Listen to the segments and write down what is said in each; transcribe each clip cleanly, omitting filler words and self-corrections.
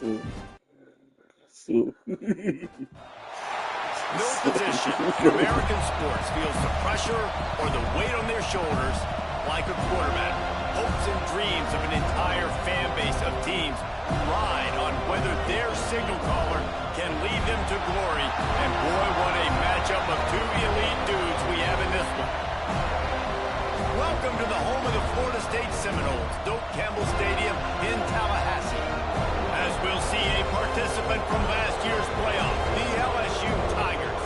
No position in American sports feels the pressure or the weight on their shoulders like a quarterback. Hopes and dreams of an entire fan base of teams ride on whether their signal caller can lead them to glory. And boy, what a matchup of two elite dudes we have in this one. Welcome to the home of the Florida State Seminoles, Doak Campbell Stadium in Tallahassee. As we'll see a participant from last year's playoff, the LSU Tigers,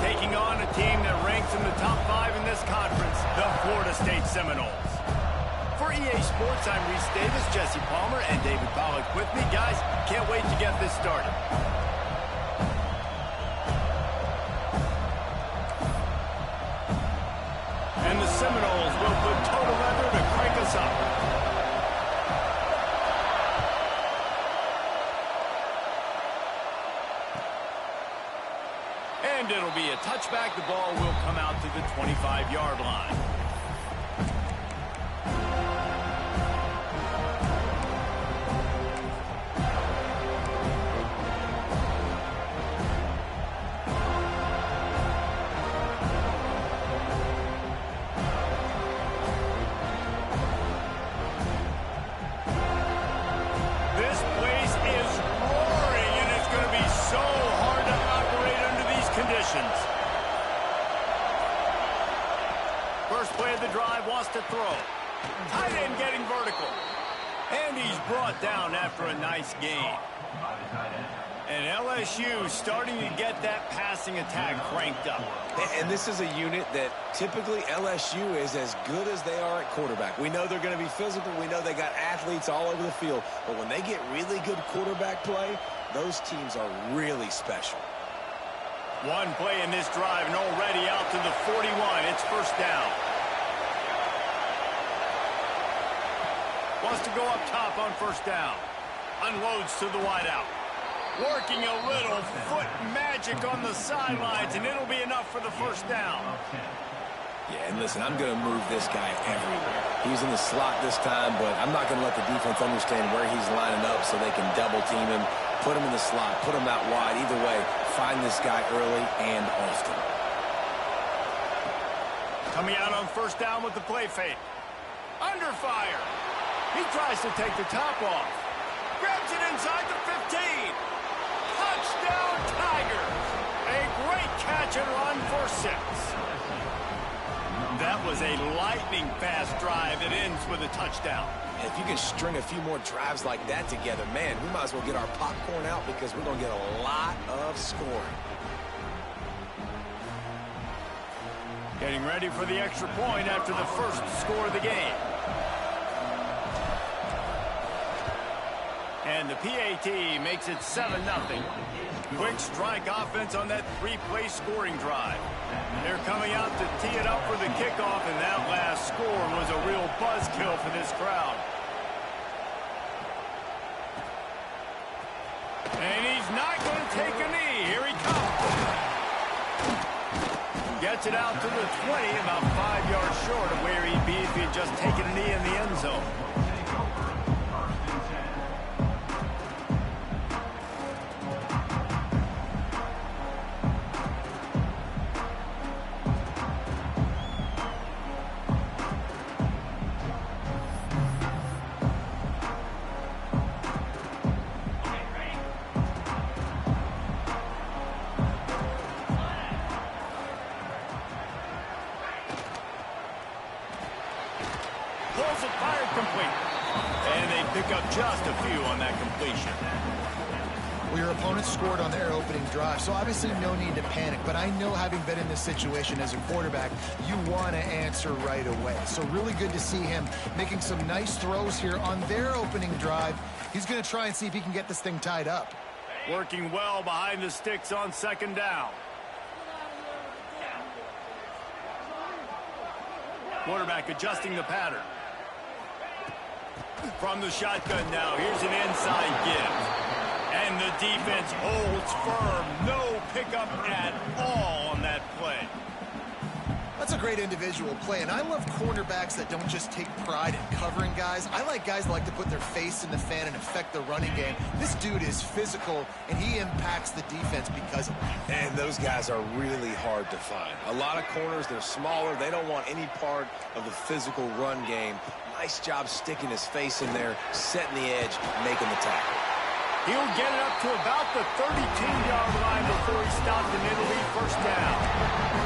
taking on a team that ranks in the top 5 in this conference, the Florida State Seminoles. For EA Sports, I'm Reese Davis, Jesse Palmer, and David Pollack with me. Guys, can't wait to get this started. And the Seminoles will put total leather to crank us up. And it'll be a touchback. The ball will come out to the 25-yard line. This place is roaring, and it's going to be so hard to operate under these conditions. First play of the drive, wants to throw. Tight end getting vertical. And he's brought down after a nice gain. And LSU starting to get that passing attack cranked up. And this is a unit that typically LSU is as good as they are at quarterback. We know they're going to be physical. We know they got athletes all over the field. But when they get really good quarterback play, those teams are really special. One play in this drive and already out to the 41. It's first down. Wants to go up top on first down. Unloads to the wideout. Working a little foot magic on the sidelines, and it'll be enough for the first down. Yeah, and listen, I'm going to move this guy everywhere. He's in the slot this time, but I'm not going to let the defense understand where he's lining up so they can double team him, put him in the slot, put him out wide. Either way, find this guy early and often. Coming out on first down with the play fake. Under fire. He tries to take the top off. Grabs it inside the 15. Touchdown, Tigers. A great catch and run for 6. That was a lightning-fast drive that ends with a touchdown. If you can string a few more drives like that together, man, we might as well get our popcorn out because we're going to get a lot of scoring. Getting ready for the extra point after the first score of the game. And the PAT makes it 7-0. Quick strike offense on that 3-play scoring drive. They're coming out to tee it up for the kickoff, and that last score was a real buzzkill for this crowd. And he's not going to take a knee. Here he comes. Gets it out to the 20, about 5 yards short of where he'd be if he had just taken a knee in the end zone. Pulls it, fired, complete. And they pick up just a few on that completion. Well, your opponent scored on their opening drive, so obviously no need to panic. But I know, having been in this situation as a quarterback, you want to answer right away. So really good to see him making some nice throws here on their opening drive. He's going to try and see if he can get this thing tied up. Working well behind the sticks on second down. Quarterback adjusting the pattern. From the shotgun now, here's an inside give. And the defense holds firm. No pickup at all on that play. That's a great individual play, and I love cornerbacks that don't just take pride in covering guys. I like guys that like to put their face in the fan and affect the running game. This dude is physical, and he impacts the defense because of it. And those guys are really hard to find. A lot of corners, they're smaller. They don't want any part of the physical run game. Nice job sticking his face in there, setting the edge, making the tackle. He'll get it up to about the 32-yard line before he stopped, and it'll be first down.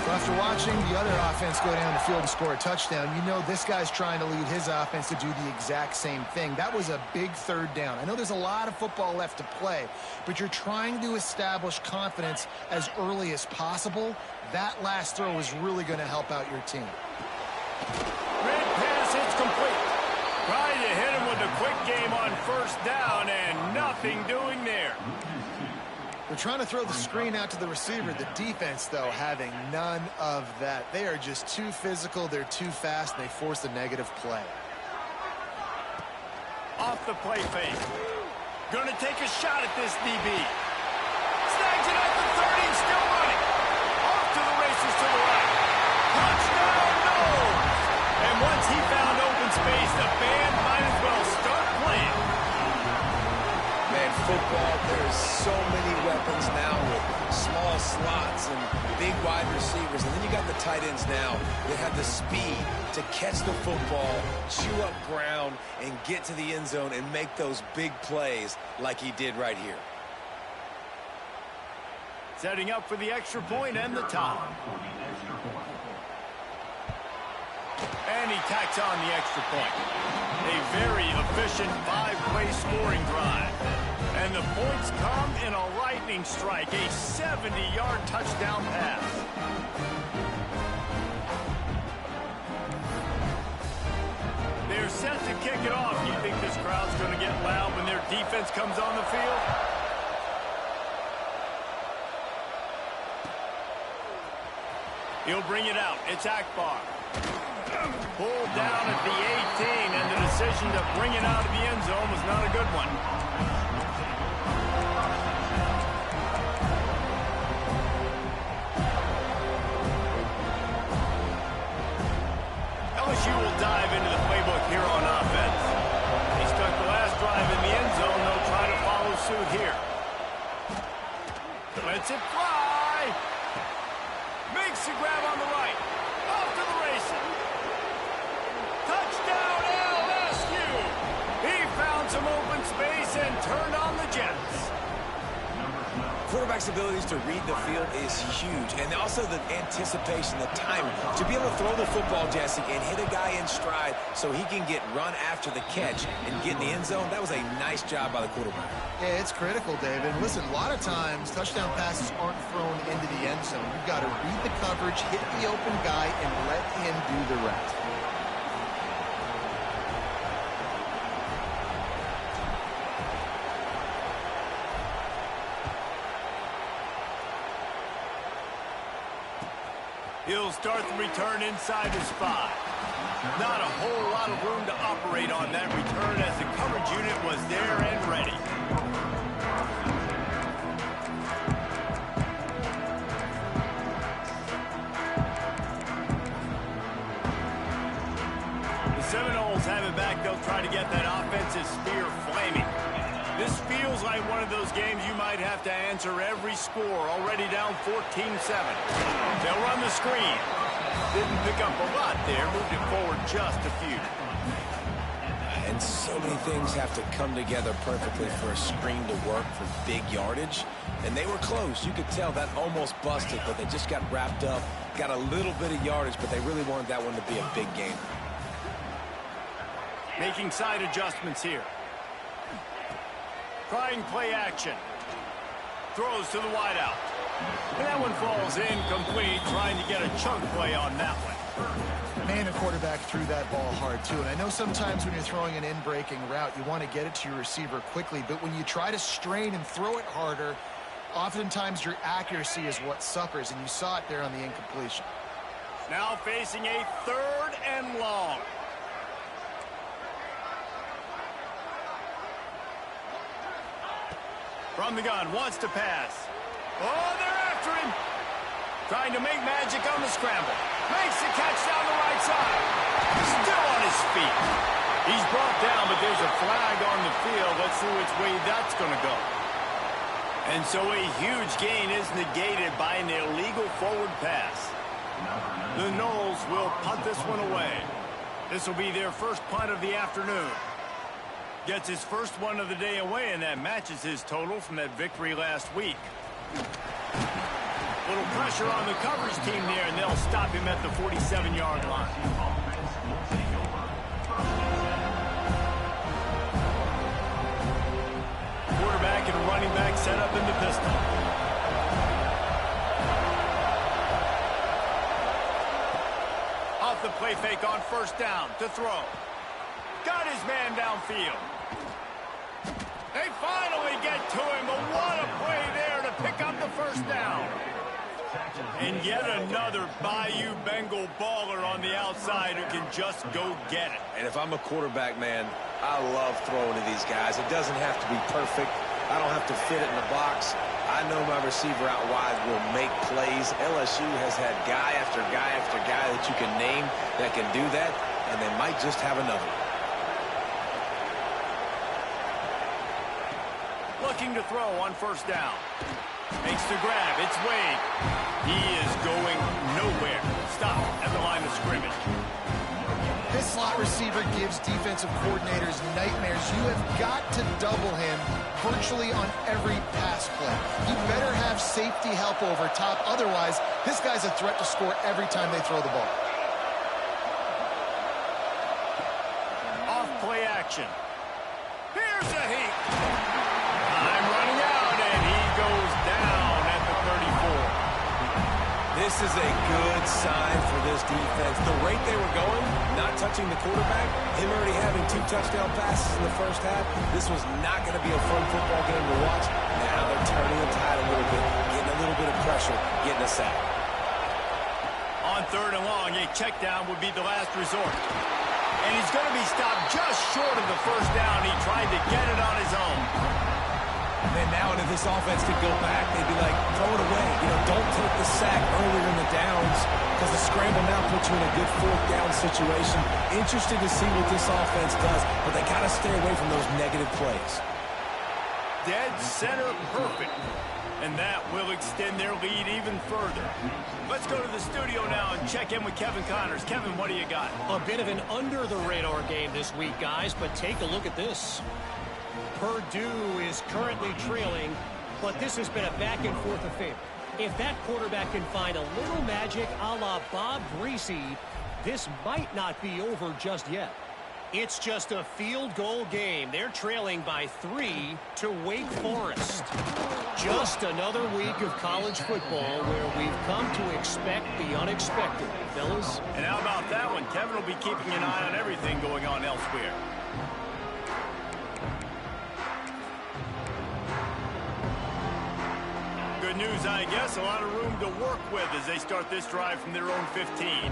So after watching the other offense go down the field and score a touchdown, you know this guy's trying to lead his offense to do the exact same thing. That was a big third down. I know there's a lot of football left to play, but you're trying to establish confidence as early as possible. That last throw is really going to help out your team. Red pass, it's complete. Trying to hit him with a quick game on first down, and nothing doing there. They're trying to throw the screen out to the receiver. The defense, though, having none of that. They are just too physical. They're too fast, and they force a negative play. Off the play fake. Going to take a shot at this DB. Snags it at the 30, still running. Off to the races to the right. Touchdown, no! And once he found open space, the band might as well start playing. Man, football, there's so many weapons now with small slots and big wide receivers. And then you got the tight ends now that have the speed to catch the football, chew up ground, and get to the end zone and make those big plays like he did right here. Setting up for the extra point and the tie. And he tacks on the extra point. A very efficient 5-play scoring drive. And the points come in a lightning strike, a 70-yard touchdown pass. They're set to kick it off. You think this crowd's going to get loud when their defense comes on the field? He'll bring it out. It's Akbar. Pulled down at the 18, and the decision to bring it out of the end zone was not a good one. LSU will dive into the playbook here on offense. He stuck the last drive in the end zone. They'll try to follow suit here. Lets it fly. Makes the grab on the right. Off to the races. Touchdown LSU. He found some open space and turned on the Jets. Quarterback's abilities to read the field is huge, and also the anticipation, the timing. To be able to throw the football, Jesse, and hit a guy in stride so he can get run after the catch and get in the end zone, that was a nice job by the quarterback. Yeah, it's critical, David. Listen, a lot of times touchdown passes aren't thrown into the end zone. You've got to read the coverage, hit the open guy, and let him do the rest. He'll start the return inside his 5. Not a whole lot of room to operate on that return as the coverage unit was there and ready. The Seminoles have it back. They'll try to get that offensive spear flaming. This feels like one of those games you might have to answer every score. Already down 14-7. They'll run the screen. Didn't pick up a lot there. Moved it forward just a few. And so many things have to come together perfectly for a screen to work for big yardage. And they were close. You could tell that almost busted, but they just got wrapped up. Got a little bit of yardage, but they really wanted that one to be a big game. Making side adjustments here. Trying play action. Throws to the wideout. And that one falls incomplete, trying to get a chunk play on that one. Man, a quarterback threw that ball hard, too. And I know sometimes when you're throwing an in-breaking route, you want to get it to your receiver quickly. But when you try to strain and throw it harder, oftentimes your accuracy is what suffers. And you saw it there on the incompletion. Now facing a 3rd and long. From the gun, wants to pass. Oh, they're after him. Trying to make magic on the scramble. Makes the catch down the right side. Still on his feet. He's brought down, but there's a flag on the field. Let's see which way that's going to go. And so a huge gain is negated by an illegal forward pass. The Noles will punt this one away. This will be their first punt of the afternoon. Gets his first one of the day away, and that matches his total from that victory last week. Little pressure on the coverage team there, and they'll stop him at the 47-yard line. Quarterback and running back set up in the pistol. Off the play fake on first down to throw. Got his man downfield. They finally get to him, but what a play there to pick up the first down. And yet another Bayou Bengal baller on the outside who can just go get it. And if I'm a quarterback, man, I love throwing to these guys. It doesn't have to be perfect. I don't have to fit it in the box. I know my receiver out wide will make plays. LSU has had guy after guy after guy that you can name that can do that, and they might just have another. Looking to throw on first down. Makes the grab. It's Wade. He is going nowhere. Stop at the line of scrimmage. This slot receiver gives defensive coordinators nightmares. You have got to double him virtually on every pass play. He better have safety help over top. Otherwise, this guy's a threat to score every time they throw the ball. Off play action. Here's a heat. Time running out, and he goes down at the 34. This is a good sign for this defense. The rate they were going, not touching the quarterback, him already having 2 touchdown passes in the first half, this was not going to be a fun football game to watch. Now they're turning the tide a little bit, getting a little bit of pressure, getting a sack. On third and long, a check down would be the last resort. And he's going to be stopped just short of the first down. He tried to get it on his own. And then now if this offense could go back, they'd be like, throw it away. You know, don't take the sack earlier in the downs because the scramble now puts you in a good fourth down situation. Interested to see what this offense does, but they got to stay away from those negative plays. Dead center perfect. And that will extend their lead even further. Let's go to the studio now and check in with Kevin Connors. Kevin, what do you got? A bit of an under-the-radar game this week, guys, but take a look at this. Purdue is currently trailing, but this has been a back-and-forth affair. If that quarterback can find a little magic a la Bob Greasy, this might not be over just yet. It's just a field goal game. They're trailing by 3 to Wake Forest. Just another week of college football where we've come to expect the unexpected, fellas. And how about that one? Kevin will be keeping an eye on everything going on elsewhere. Good news, I guess. A lot of room to work with as they start this drive from their own 15.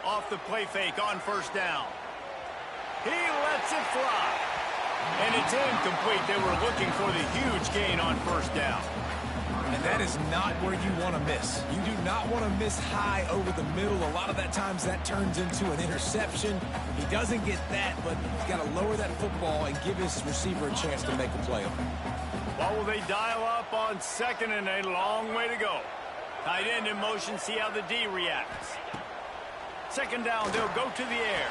Off the play fake on first down. He lets it fly. And it's incomplete. They were looking for the huge gain on first down. And that is not where you want to miss. You do not want to miss high over the middle. A lot of that times that turns into an interception. He doesn't get that, but he's got to lower that football and give his receiver a chance to make a play on it. What will they dial up on second and a long way to go? Tight end in motion, see how the D reacts. Second down, they'll go to the air.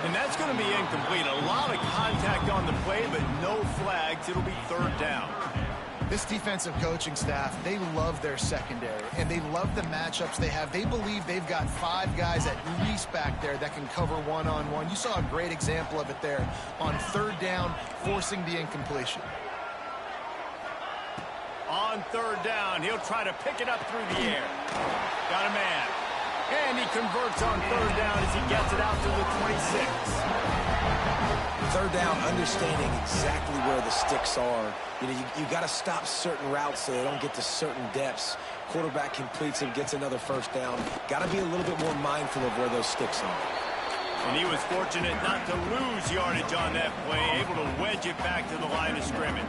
And that's going to be incomplete. A lot of contact on the play, but no flags. It'll be third down. This defensive coaching staff, they love their secondary, and they love the matchups they have. They believe they've got 5 guys at least back there that can cover one-on-one. You saw a great example of it there on third down, forcing the incompletion. On third down, he'll try to pick it up through the air. Got a man. And he converts on third down as he gets it out to the 26. Third down, understanding exactly where the sticks are. You know, you got to stop certain routes so they don't get to certain depths. Quarterback completes and gets another first down. Got to be a little bit more mindful of where those sticks are. And he was fortunate not to lose yardage on that play, able to wedge it back to the line of scrimmage.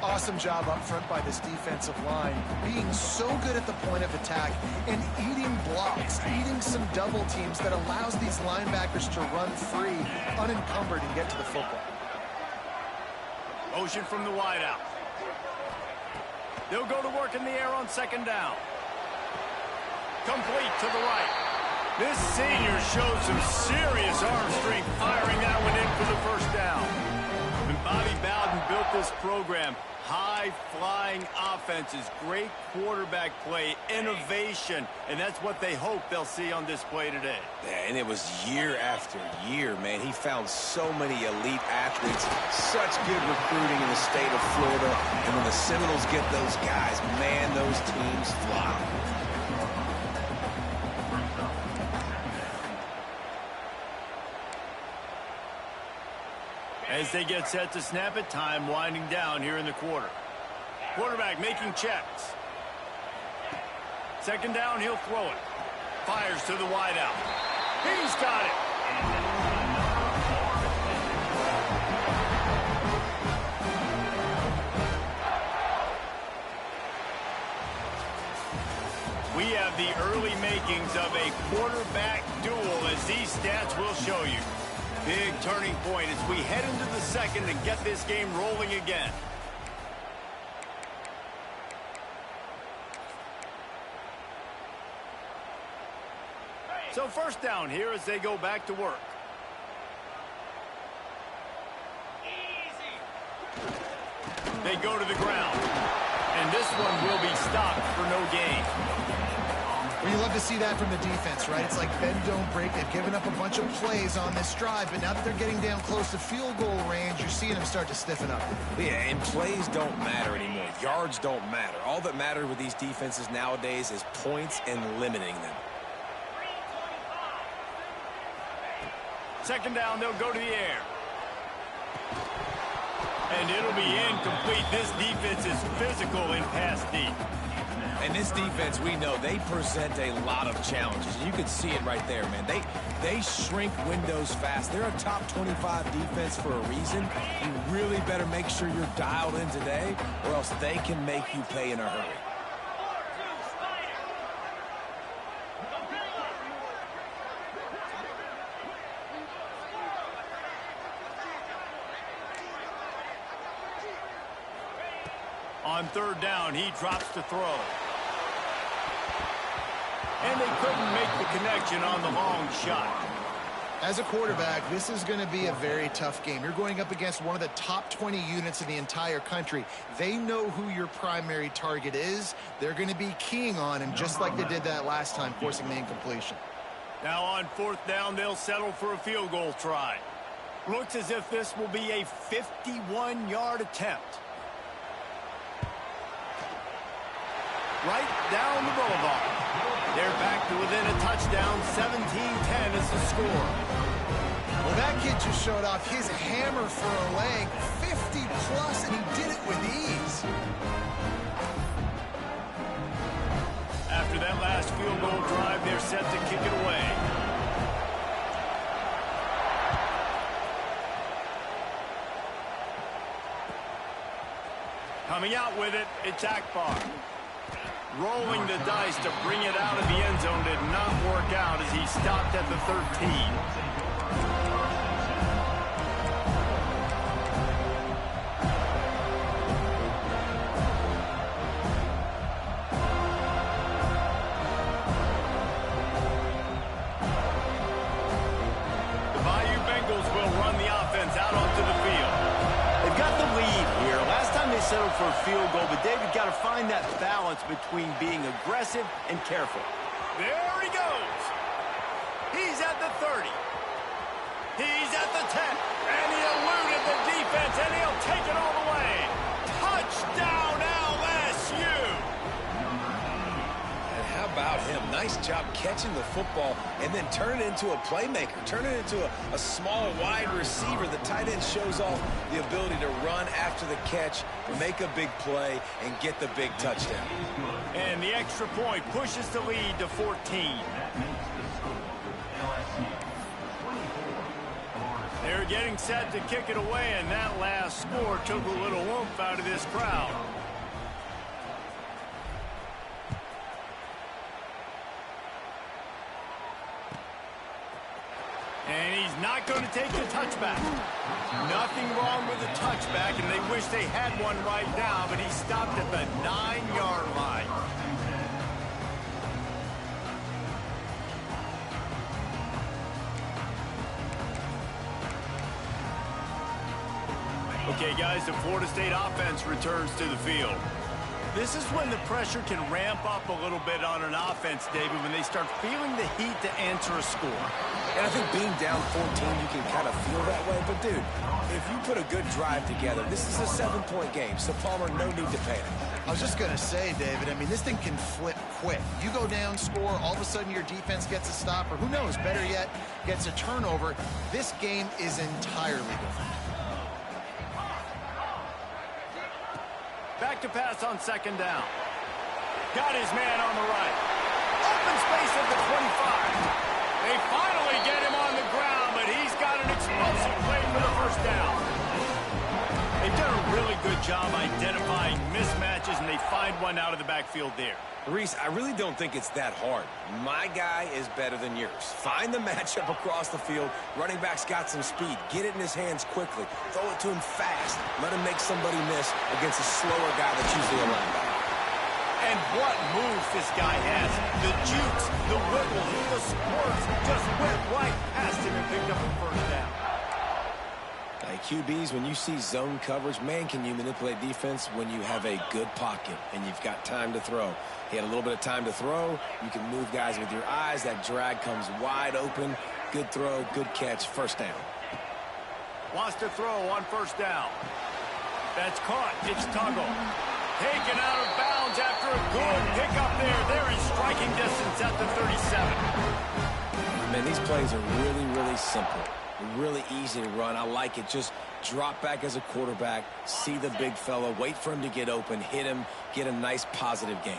Awesome job up front by this defensive line, being so good at the point of attack and eating blocks, eating some double teams that allows these linebackers to run free, unencumbered, and get to the football. Motion from the wideout. They'll go to work in the air on second down. Complete to the right. This senior showed some serious arm strength firing that one in for the first down. When Bobby Bowden built this program, high-flying offenses, great quarterback play, innovation, and that's what they hope they'll see on display today. Yeah, and it was year after year, man. He found so many elite athletes, such good recruiting in the state of Florida, and when the Seminoles get those guys, man, those teams fly. As they get set to snap it, time winding down here in the quarter. Quarterback making checks. Second down, he'll throw it. Fires to the wideout. He's got it. We have the early makings of a quarterback duel, as these stats will show you. Big turning point as we head into the second and get this game rolling again. So first down here as they go back to work. They go to the ground. And this one will be stopped for no gain. Well, you love to see that from the defense, right? It's like bend, don't break. They've given up a bunch of plays on this drive, but now that they're getting down close to field goal range, you're seeing them start to stiffen up. Yeah, and plays don't matter anymore. Yards don't matter. All that matters with these defenses nowadays is points and limiting them. Second down, they'll go to the air. And it'll be incomplete. This defense is physical in pass deep. And this defense, we know, they present a lot of challenges. You can see it right there, man. They shrink windows fast. They're a top 25 defense for a reason. You really better make sure you're dialed in today, or else they can make you pay in a hurry. On third down, he drops to throw. And they couldn't make the connection on the long shot. As a quarterback, this is going to be a very tough game. You're going up against one of the top 20 units in the entire country. They know who your primary target is. They're going to be keying on him, just like they did that last time, forcing the incompletion. Now on fourth down, they'll settle for a field goal try. Looks as if this will be a 51-yard attempt. Right down the boulevard. They're back to within a touchdown. 17-10 is the score. Well, that kid just showed off his hammer for a leg. 50-plus, and he did it with ease. After that last field goal drive, they're set to kick it away. Coming out with it, it's Akbar. Rolling the dice to bring it out of the end zone did not work out as he stopped at the 13. The Bayou Bengals will run the offense out onto the field. They've got the lead here. Last time they settled for a field goal, but David got to find that balance between being aggressive and careful. There he goes. He's at the 30. He's at the 10. And he eluded the defense, and he'll take it all the way. Touchdown, LSU. And how about him? Nice job catching the football and then turn it into a playmaker. Turn it into a small wide receiver. The tight end shows off the ability to run after the catch, make a big play, and get the big touchdown. And the extra point pushes the lead to 14. They're getting set to kick it away, and that last score took a little oomph out of this crowd. And he's not going to take the touchback. Nothing wrong with the touchback, and they wish they had one right now, but he stopped at the 9-yard line. Okay, guys, the Florida State offense returns to the field. This is when the pressure can ramp up a little bit on an offense, David, when they start feeling the heat to answer a score. And I think being down 14, you can kind of feel that way. But, dude, if you put a good drive together, this is a 7-point game. So, Palmer, no need to panic. I was just going to say, David, I mean, this thing can flip quick. You go down, score, all of a sudden your defense gets a stop, or who knows, better yet, gets a turnover. This game is entirely different. Back to pass on second down. Got his man on the right. Open space at the 25. They finally get him on the ground, but he's got an explosive play for the first down. They've done a really good job identifying mismatches, and they find one out of the backfield there. Reese, I really don't think it's that hard. My guy is better than yours. Find the matchup across the field. Running back's got some speed. Get it in his hands quickly. Throw it to him fast. Let him make somebody miss against a slower guy that's usually a linebacker. And what moves this guy has. The jukes, the wiggles, the squirts just went right past him and picked up the first down. QBs, when you see zone coverage, man, can you manipulate defense when you have a good pocket and you've got time to throw. He had a little bit of time to throw. You can move guys with your eyes. That drag comes wide open. Good throw, good catch, first down. Wants to throw on first down. That's caught. It's Tuggle. Taken out of bounds after a good pickup there. They're in striking distance at the 37. Man, these plays are really, really simple. Really easy to run. I like it. Just drop back as a quarterback, see the big fella, wait for him to get open, hit him, get a nice positive gain.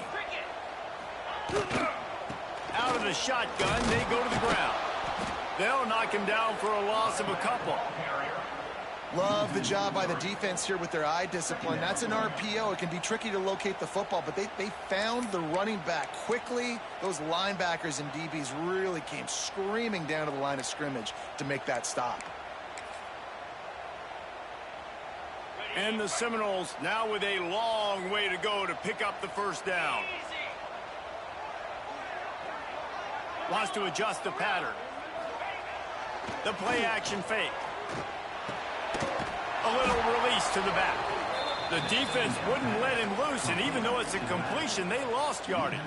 Out of the shotgun, they go to the ground. They'll knock him down for a loss of a couple. Love the job by the defense here with their eye discipline. That's an RPO. It can be tricky to locate the football, but they found the running back quickly. Those linebackers and DBs really came screaming down to the line of scrimmage to make that stop. And the Seminoles now with a long way to go to pick up the first down. Wants to adjust the pattern. The play action fake. A little release to the back. The defense wouldn't let him loose, and even though it's a completion, they lost yardage.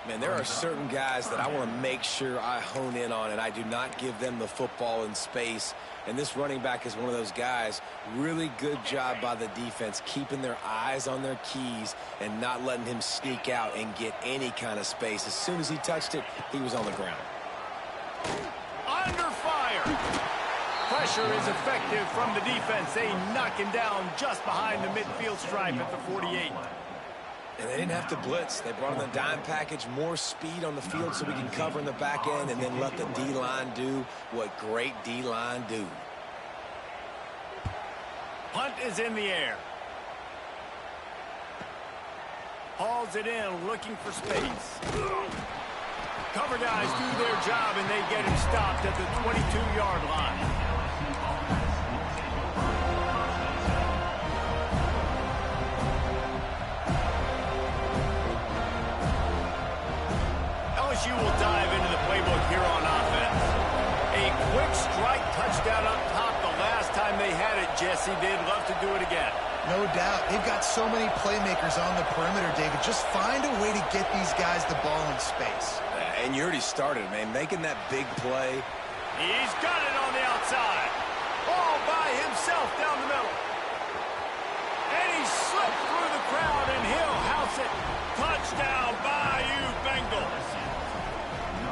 Man, there are certain guys that I want to make sure I hone in on, and I do not give them the football in space. And this running back is one of those guys. Really good job by the defense, keeping their eyes on their keys and not letting him sneak out and get any kind of space. As soon as he touched it, he was on the ground. Under fire. Pressure is effective from the defense. They knock him down just behind the midfield stripe at the 48. And they didn't have to blitz. They brought in the dime package, more speed on the field so we can cover in the back end and then let the D-line do what great D-line do. Punt is in the air. Hauls it in, looking for space. Cover guys do their job, and they get him stopped at the 22-yard line. LSU will dive into the playbook here on offense. A quick strike touchdown up top the last time they had it, Jesse. They'd love to do it again. No doubt. They've got so many playmakers on the perimeter, David. Just find a way to get these guys the ball in space. And you already started, man, making that big play. He's got it on the outside. All by himself down the middle. And he slipped through the crowd, and he'll house it. Touchdown, Bayou Bengals.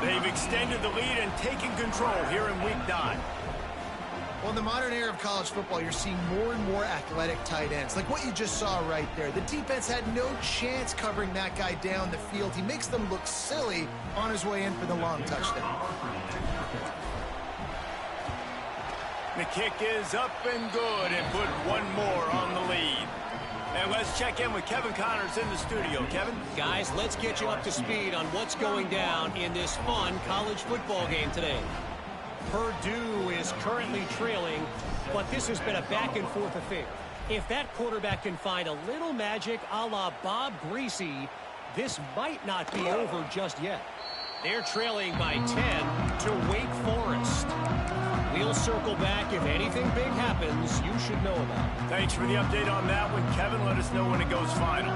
They've extended the lead and taken control here in Week 9. Well, in the modern era of college football, you're seeing more and more athletic tight ends. Like what you just saw right there. The defense had no chance covering that guy down the field. He makes them look silly on his way in for the long touchdown. The kick is up and good and put one more on the lead. And let's check in with Kevin Connors in the studio. Kevin? Guys, let's get you up to speed on what's going down in this fun college football game today. Purdue is currently trailing, but this has been a back-and-forth affair. If that quarterback can find a little magic a la Bob Greasy, this might not be over just yet. They're trailing by 10 to Wake Forest. We'll circle back. If anything big happens, you should know about it. Thanks for the update on that one, Kevin. Let us know when it goes final.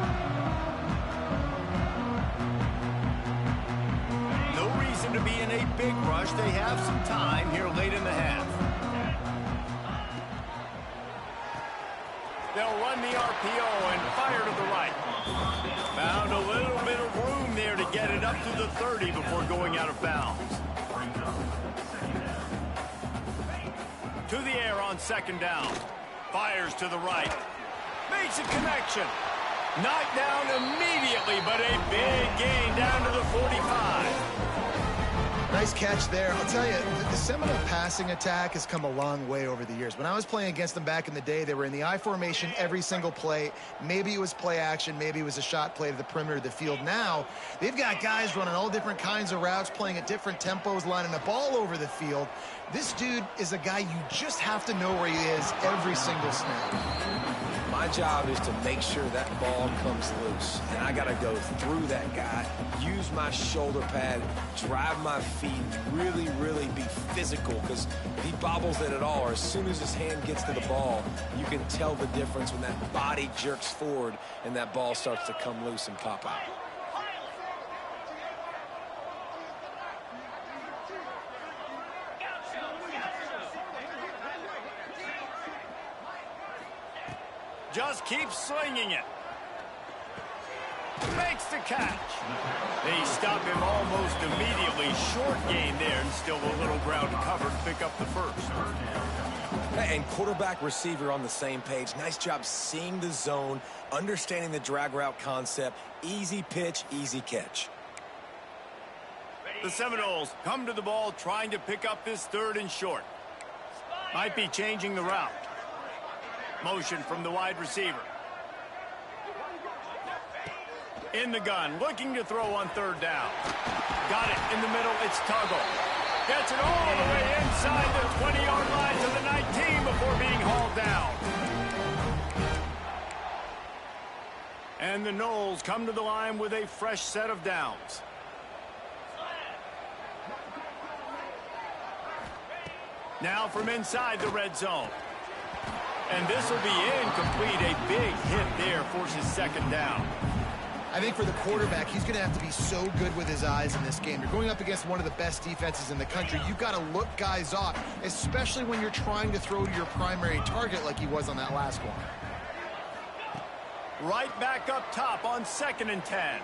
No reason to be in a big rush. They have some time here late in the half. They'll run the RPO and fire to the right. Found a little bit of room there to get it up to the 30 before going out of bounds. To the air on second down. Fires to the right. Makes a connection. Knocked down immediately, but a big gain down to the 45. Nice catch there. I'll tell you, the Seminole passing attack has come a long way over the years. When I was playing against them back in the day, they were in the I formation every single play. Maybe it was play action. Maybe it was a shot play to the perimeter of the field. Now, they've got guys running all different kinds of routes, playing at different tempos, lining up all over the field. This dude is a guy you just have to know where he is every single snap. My job is to make sure that ball comes loose, and I got to go through that guy, use my shoulder pad, drive my feet, really, really be physical, because if he bobbles it at all, or as soon as his hand gets to the ball, you can tell the difference when that body jerks forward and that ball starts to come loose and pop out. Just keeps slinging it. Makes the catch. They stop him almost immediately. Short gain there, and still a little ground to cover to pick up the first. And quarterback receiver on the same page. Nice job seeing the zone, understanding the drag route concept. Easy pitch, easy catch. The Seminoles come to the ball trying to pick up this third and short. Might be changing the route. Motion from the wide receiver. In the gun, looking to throw on third down. Got it in the middle, it's Tuggle. Gets it all the way inside the 20-yard line to the 19 before being hauled down. And the Noles come to the line with a fresh set of downs. Now from inside the red zone. And this will be incomplete. A big hit there forces second down. I think for the quarterback, he's going to have to be so good with his eyes in this game. You're going up against one of the best defenses in the country. You've got to look guys off, especially when you're trying to throw to your primary target like he was on that last one. Right back up top on 2nd and 10.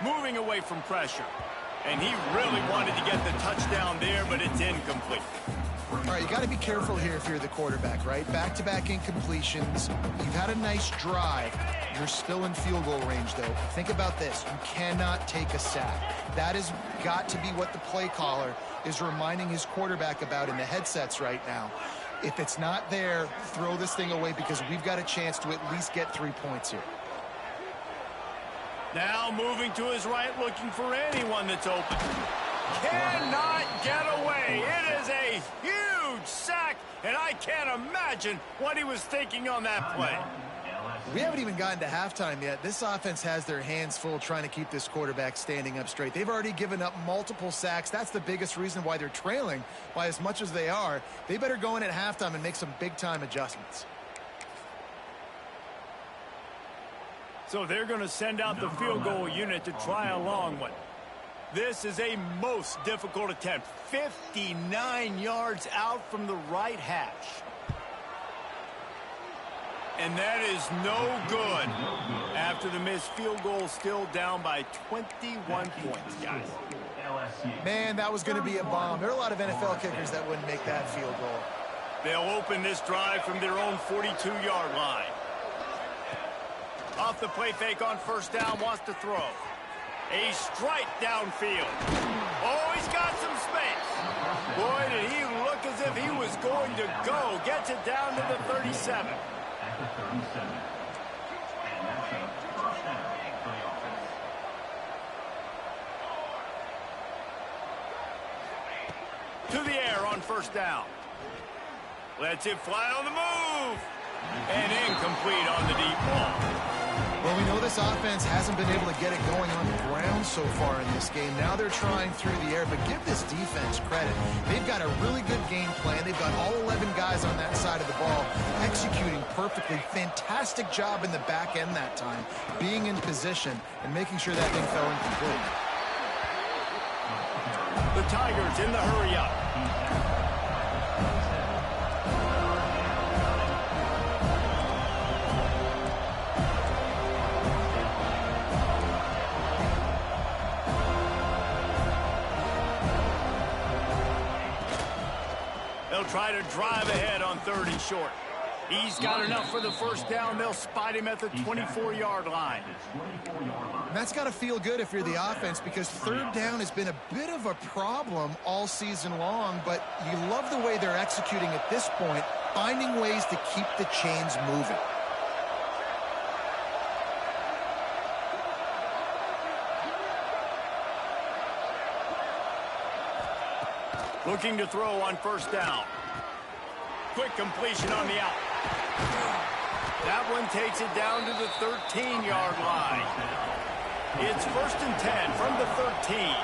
Moving away from pressure. And he really wanted to get the touchdown there, but it's incomplete. All right, you got to be careful here if you're the quarterback, right? Back-to-back incompletions. You've had a nice drive. You're still in field goal range, though. Think about this. You cannot take a sack. That has got to be what the play caller is reminding his quarterback about in the headsets right now. If it's not there, throw this thing away because we've got a chance to at least get 3 points here. Now moving to his right, looking for anyone that's open. Cannot get away. It is a huge sack, and I can't imagine what he was thinking on that play. We haven't even gotten to halftime yet. This offense has their hands full trying to keep this quarterback standing up straight. They've already given up multiple sacks. That's the biggest reason why they're trailing by as much as they are. They better go in at halftime and make some big-time adjustments. So they're going to send out the field goal unit to try a long one. This is a most difficult attempt. 59 yards out from the right hash. And that is no good. After the missed field goal, still down by 21 points, guys. Man, that was going to be a bomb. There are a lot of NFL kickers that wouldn't make that field goal. They'll open this drive from their own 42-yard line. Off the play fake on first down, wants to throw. A strike downfield. Oh, he's got some space. Boy, did he look as if he was going to go. Gets it down to the 37. To the air on first down. Lets it fly on the move. And incomplete on the deep ball. Well, we know this offense hasn't been able to get it going on the ground so far in this game. Now they're trying through the air, but give this defense credit. They've got a really good game plan. They've got all 11 guys on that side of the ball executing perfectly. Fantastic job in the back end that time, being in position and making sure that thing fell incomplete. The Tigers in the hurry-up. They'll try to drive ahead on 3rd and short. He's got enough for the first down. They'll spot him at the 24-yard line. And that's got to feel good if you're the offense, because 3rd down has been a bit of a problem all season long, but you love the way they're executing at this point, finding ways to keep the chains moving. Looking to throw on first down. Quick completion on the out. That one takes it down to the 13-yard line. It's 1st and 10 from the 13.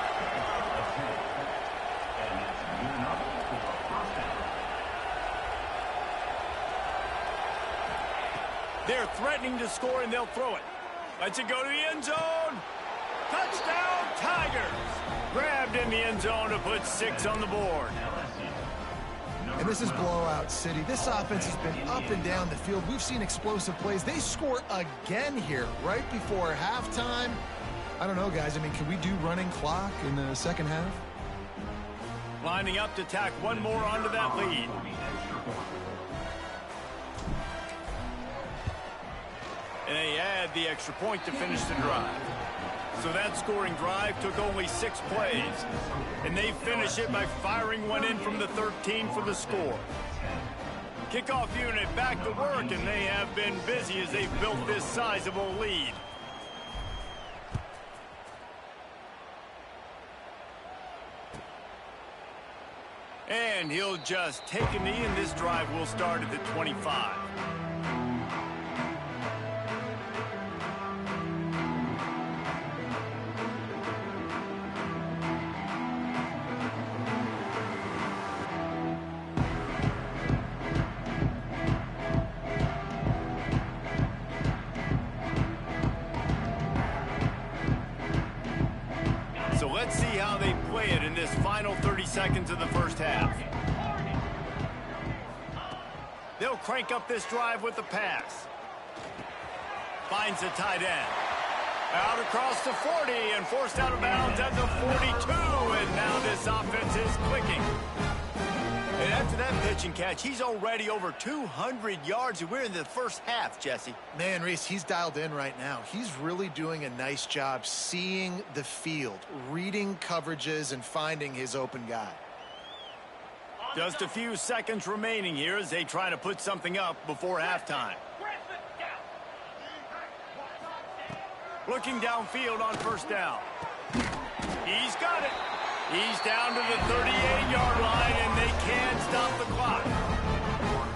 They're threatening to score, and they'll throw it. Lets it go to the end zone. Touchdown, Tigers! Grabbed in the end zone to put 6 on the board. And this is blowout city. This offense has been up and down the field. We've seen explosive plays. They score again here right before halftime. I don't know, guys. I mean, can we do running clock in the second half? Lining up to tack one more onto that lead. And they add the extra point to finish the drive. So that scoring drive took only 6 plays. And they finish it by firing one in from the 13 for the score. Kickoff unit back to work, and they have been busy as they've built this sizable lead. And he'll just take a knee, and this drive will start at the 25. Let's see how they play it in this final 30 seconds of the first half. They'll crank up this drive with the pass. Finds the tight end. Out across the 40 and forced out of bounds at the 42. And now this offense is clicking. And after that pitch and catch, he's already over 200 yards, and we're in the first half, Jesse. Man, Reese, he's dialed in right now. He's really doing a nice job seeing the field, reading coverages, and finding his open guy. Just a few seconds remaining here as they try to put something up before halftime. Looking downfield on first down. He's got it. He's down to the 38-yard line, and they can't stop the clock.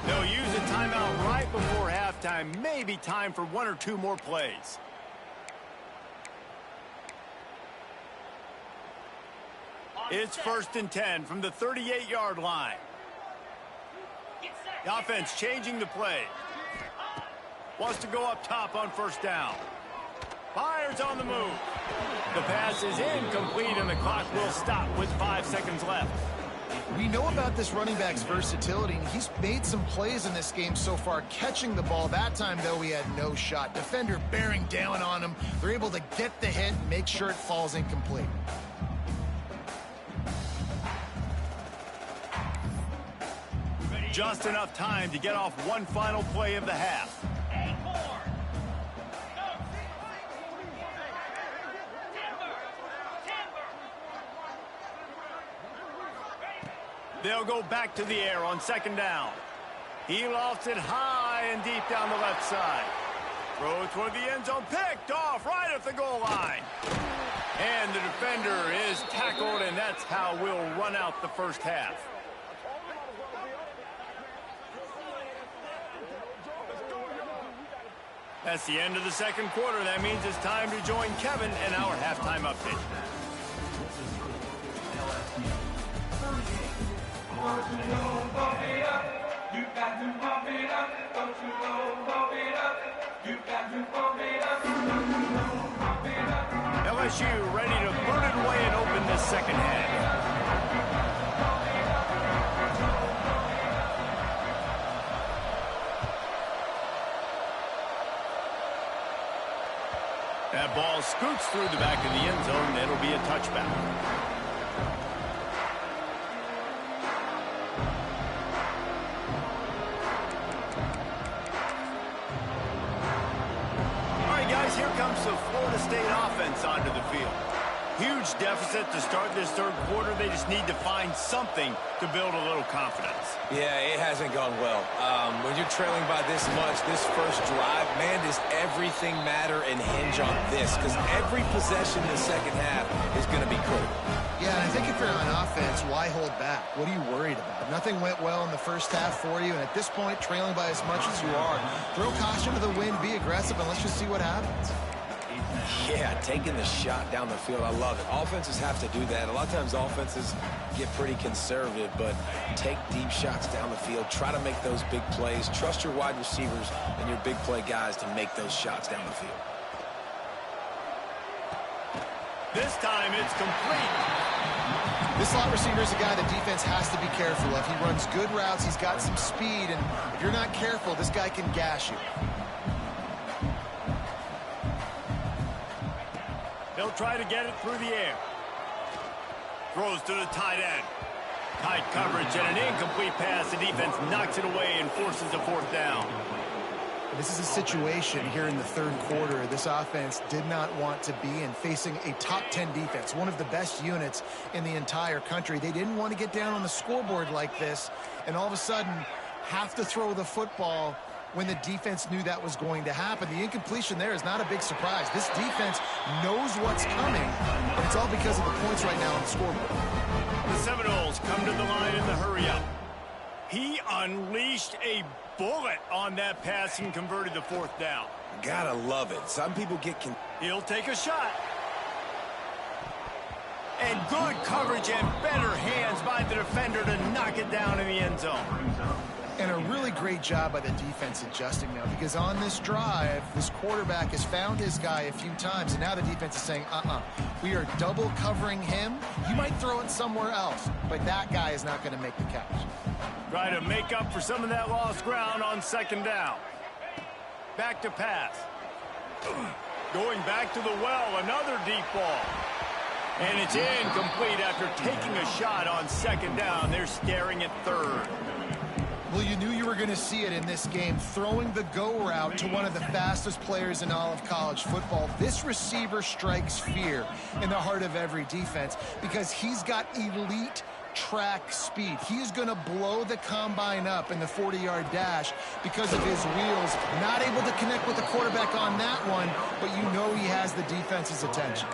They'll use a timeout right before halftime. Maybe time for 1 or 2 more plays. It's 1st and 10 from the 38-yard line. The offense changing the play. Wants to go up top on first down. Fires on the move. The pass is incomplete, and the clock will stop with 5 seconds left. We know about this running back's versatility, and he's made some plays in this game so far, catching the ball. That time, though, he had no shot. Defender bearing down on him. They're able to get the hit and make sure it falls incomplete. Just enough time to get off one final play of the half. They'll go back to the air on second down. He lofts it high and deep down the left side. Throw toward the end zone, picked off right at the goal line. And the defender is tackled, and that's how we'll run out the first half. That's the end of the second quarter. That means it's time to join Kevin in our halftime update. LSU ready to put it away and open this second half. That ball scoots through the back of the end zone. It'll be a touchback. All right, guys, here comes the Florida State offense onto the field. Huge deficit to start this third quarter. They just need to find something to build a little confidence. Yeah, it hasn't gone well. When you're trailing by this much, this first drive, man, does everything matter and hinge on this? Because every possession in the second half is going to be critical. Yeah, and I think if you're on offense, why hold back? What are you worried about? Nothing went well in the first half for you, and at this point, trailing by as much as you are, throw caution to the wind, be aggressive, and let's just see what happens. Yeah, taking the shot down the field, I love it. Offenses have to do that. A lot of times offenses get pretty conservative, but take deep shots down the field. Try to make those big plays. Trust your wide receivers and your big play guys to make those shots down the field. This time it's complete. This slot receiver is a guy the defense has to be careful of. He runs good routes. He's got some speed, and if you're not careful, this guy can gash you. He'll try to get it through the air. Throws to the tight end. Tight coverage and an incomplete pass. The defense knocks it away and forces a fourth down. This is a situation here in the third quarter this offense did not want to be in, facing a top 10 defense, one of the best units in the entire country. They didn't want to get down on the scoreboard like this and all of a sudden have to throw the football when the defense knew that was going to happen. The incompletion there is not a big surprise. This defense knows what's coming, and it's all because of the points right now on the scoreboard. The Seminoles come to the line in the hurry-up. He unleashed a bullet on that pass and converted the fourth down. Gotta love it. Some people get... He'll take a shot. And good coverage and better hands by the defender to knock it down in the end zone. And a really great job by the defense adjusting now, because on this drive, this quarterback has found his guy a few times, and now the defense is saying, we are double covering him. You might throw it somewhere else, but that guy is not going to make the catch. Try to make up for some of that lost ground on second down. Back to pass. Going back to the well, another deep ball. And it's incomplete after taking a shot on second down. They're staring at third. Well, you knew you were going to see it in this game, throwing the go route to one of the fastest players in all of college football. This receiver strikes fear in the heart of every defense because he's got elite track speed. He is going to blow the combine up in the 40-yard dash because of his wheels. Not able to connect with the quarterback on that one, but you know he has the defense's attention.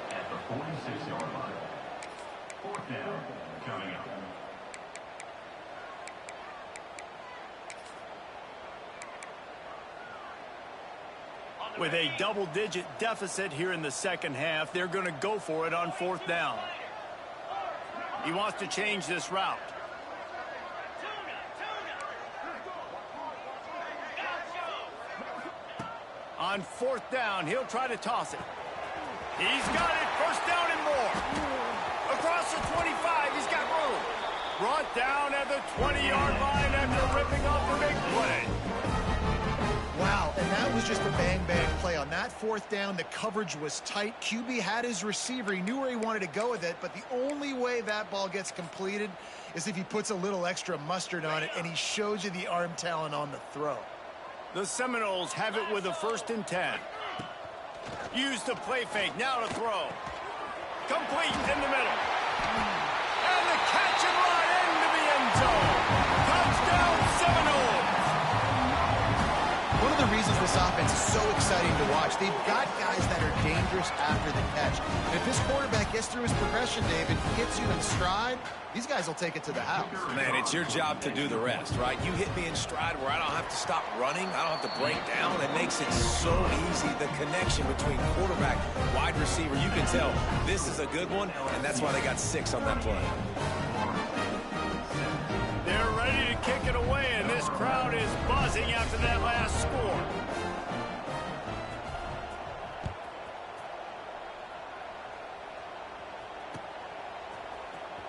At the 46-yard line, fourth down coming up. With a double-digit deficit here in the second half, they're going to go for it on fourth down. He wants to change this route. On fourth down, he'll try to toss it. He's got it. First down and more. Across the 25, he's got room. Brought down at the 20-yard line after ripping off the big play. Wow, and that was just a bang-bang play. On that fourth down, the coverage was tight. QB had his receiver. He knew where he wanted to go with it, but the only way that ball gets completed is if he puts a little extra mustard on it, and he shows you the arm talent on the throw. The Seminoles have it with a 1st and 10. Use the play fake, now to throw. Complete in the middle. And the catch and run into the end zone. Touchdown Seminoles. One of the reasons this offense is so exciting to watch, they've got guys that are dangerous after the catch. And if this quarterback gets through his progression, David, gets you in stride, these guys will take it to the house. Man, it's your job to do the rest, right? You hit me in stride where I don't have to stop running. I don't have to break down. It makes it so easy, the connection between quarterback, wide receiver. You can tell this is a good one, and that's why they got 6 on that play. They're ready to kick it away, and this crowd is buzzing after that last score.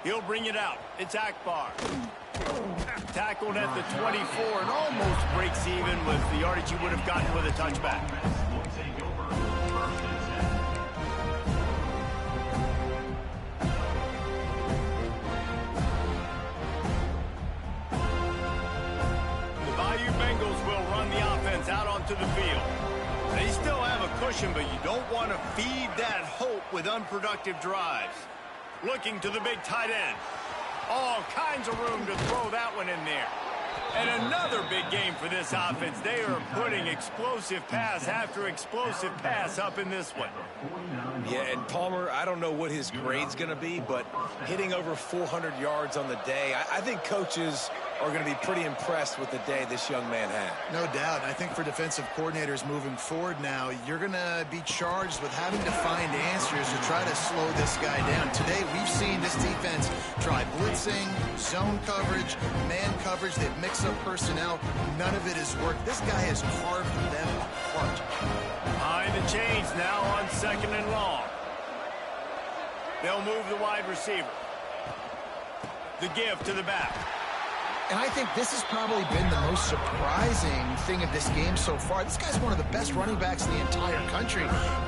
He'll bring it out. It's Akbar. Tackled at the 24 and almost breaks even with the yardage he would have gotten with a touchback. Will take over. 1st and 10. The Bayou Bengals will run the offense out onto the field. They still have a cushion, but you don't want to feed that hope with unproductive drives. Looking to the big tight end. All kinds of room to throw that one in there. And another big game for this offense. They are putting explosive pass after explosive pass up in this one. Yeah, and Palmer, I don't know what his grade's going to be, but hitting over 400 yards on the day, I think coaches are going to be pretty impressed with the day this young man had. No doubt. I think for defensive coordinators moving forward now, you're going to be charged with having to find answers to try to slow this guy down. Today, we've seen this defense try blitzing, zone coverage, man coverage. They've mixed up personnel. None of it has worked. This guy has carved them apart. Behind the chains now on 2nd and long. They'll move the wide receiver. The give to the back. And I think this has probably been the most surprising thing of this game so far. This guy's one of the best running backs in the entire country.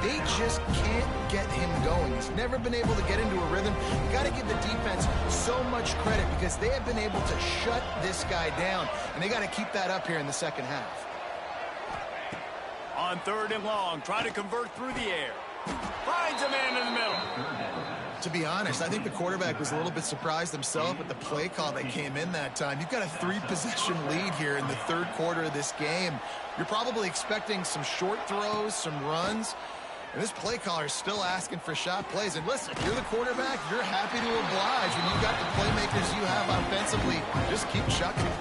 They just can't get him going. He's never been able to get into a rhythm. You got to give the defense so much credit because they have been able to shut this guy down. And they got to keep that up here in the second half. On 3rd and long, try to convert through the air. Finds a man in the middle. To be honest, I think the quarterback was a little bit surprised himself with the play call that came in that time. You've got a 3-possession lead here in the 3rd quarter of this game. You're probably expecting some short throws, some runs. And this play caller is still asking for shot plays. And listen, if you're the quarterback, you're happy to oblige when you've got the playmakers you have offensively. Just keep chucking it.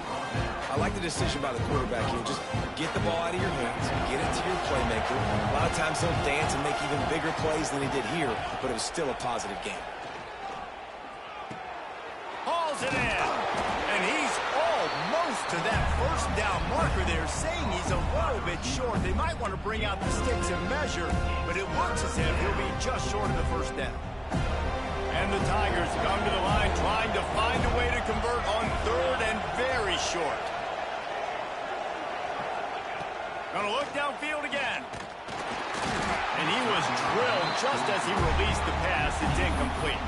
I like the decision by the quarterback here. Just get the ball out of your hands, get it to your playmaker. A lot of times he'll dance and make even bigger plays than he did here, but it was still a positive game. Hauls it in. And he's almost to that 1st down marker there, saying he's a little bit short. They might want to bring out the sticks and measure, but it looks as if he'll be just short of the 1st down. And the Tigers come to the line trying to find a way to convert on 3rd and very short. Gonna look downfield again. And he was drilled just as he released the pass. It's incomplete.